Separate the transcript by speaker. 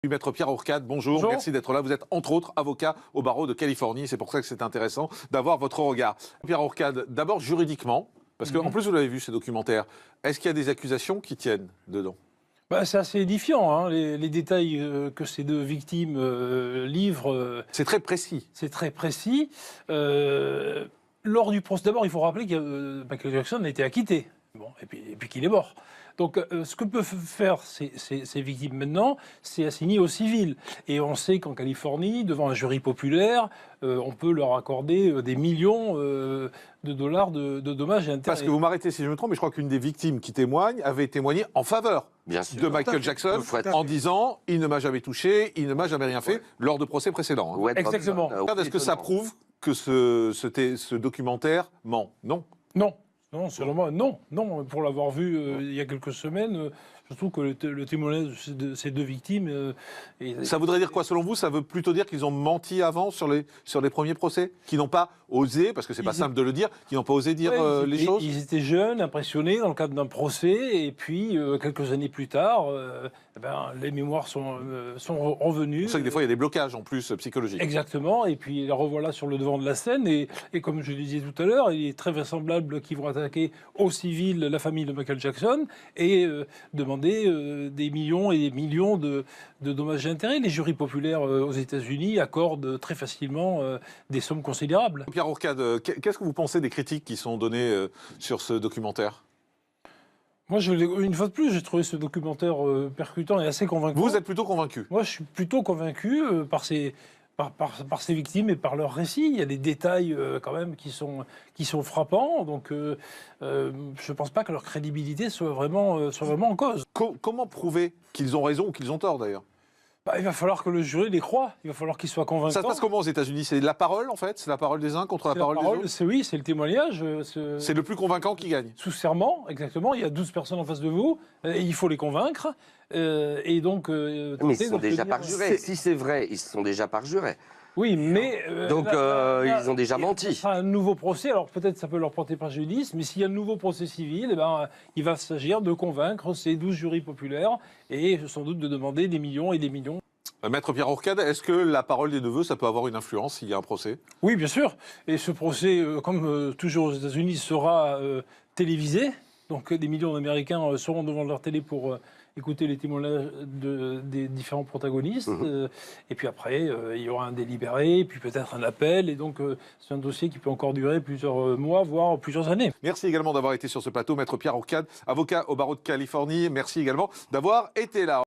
Speaker 1: Maître Pierre Ourcade, bonjour,
Speaker 2: Bonjour.
Speaker 1: merci d'être là. Vous êtes entre autres avocat au barreau de Californie, c'est pour ça que c'est intéressant d'avoir votre regard. Pierre Ourcade, d'abord juridiquement, parce qu'en plus vous l'avez vu ces documentaires, est-ce qu'il y a des accusations qui tiennent dedans?
Speaker 2: C'est assez édifiant, hein, les détails que ces deux victimes livrent.
Speaker 1: C'est très précis.
Speaker 2: C'est très précis. Lors du procès, d'abord, il faut rappeler que Michael Jackson a été acquitté. Bon, et puis qu'il est mort. Donc, ce que peuvent faire ces victimes maintenant, c'est assigner au civil. Et on sait qu'en Californie, devant un jury populaire, on peut leur accorder des millions de dollars de dommages et intérêts.
Speaker 1: Parce que vous m'arrêtez si je me trompe, mais je crois qu'une des victimes qui témoigne avait témoigné en faveur de Michael Jackson en disant « il ne m'a jamais touché, il ne m'a jamais rien fait » lors de procès précédents.
Speaker 3: Ouais,
Speaker 2: exactement.
Speaker 1: Est-ce que ça prouve que ce documentaire ment? Non.
Speaker 2: Non. Non, sûrement, non. Pour l'avoir vu il y a quelques semaines, je trouve que le témoignage de ces deux victimes...
Speaker 1: Ça voudrait dire quoi selon vous? Ça veut plutôt dire qu'ils ont menti avant sur les premiers procès? Qu'ils n'ont pas osé, parce que c'est pas simple de le dire, qu'ils n'ont pas osé dire les choses?
Speaker 2: Ils étaient jeunes, impressionnés dans le cadre d'un procès, et puis quelques années plus tard, les mémoires sont revenues.
Speaker 1: C'est pour ça que des fois il y a des blocages en plus psychologiques.
Speaker 2: Exactement, et puis la revoilà sur le devant de la scène, et comme je le disais tout à l'heure, il est très vraisemblable qu'ils vont attaquer au civil la famille de Michael Jackson et demander des millions et des millions de dommages et intérêts. Les jurys populaires aux États-Unis accordent très facilement des sommes considérables.
Speaker 1: Pierre Ourcade, qu'est-ce que vous pensez des critiques qui sont données sur ce documentaire?
Speaker 2: Moi, une fois de plus, j'ai trouvé ce documentaire percutant et assez convaincant.
Speaker 1: Vous êtes plutôt convaincu?
Speaker 2: Moi, je suis plutôt convaincu par ces victimes et par leurs récits. Il y a des détails quand même qui sont frappants. Donc, je ne pense pas que leur crédibilité soit vraiment en cause.
Speaker 1: Comment prouver qu'ils ont raison ou qu'ils ont tort d'ailleurs?
Speaker 2: Il va falloir que le jury les croie. Il va falloir qu'ils soient convaincants.
Speaker 1: Ça se passe comment aux États-Unis? C'est la parole en fait? C'est la parole des uns contre la parole des autres?
Speaker 2: Oui, c'est le témoignage.
Speaker 1: C'est le plus convaincant qui gagne?
Speaker 2: Sous serment, exactement. Il y a 12 personnes en face de vous. Et il faut les convaincre. Et donc,
Speaker 3: mais ils sont déjà parjurés. Si c'est vrai, ils sont déjà parjurés.
Speaker 2: Oui, mais...
Speaker 3: Donc, ils ont déjà menti.
Speaker 2: Ce sera un nouveau procès, alors peut-être ça peut leur porter préjudice, mais s'il y a un nouveau procès civil, il va s'agir de convaincre ces 12 jurys populaires et sans doute de demander des millions et des millions.
Speaker 1: Maître Pierre Ourcade, est-ce que la parole des neveux, ça peut avoir une influence s'il y a un procès?
Speaker 2: Oui, bien sûr. Et ce procès, comme toujours aux États-Unis, sera télévisé. Donc des millions d'Américains seront devant leur télé pour écouter les témoignages des différents protagonistes. Et puis après, il y aura un délibéré, puis peut-être un appel. Et donc, c'est un dossier qui peut encore durer plusieurs mois, voire plusieurs années.
Speaker 1: Merci également d'avoir été sur ce plateau, Maître Pierre Ourcade, avocat au barreau de Californie. Merci également d'avoir été là.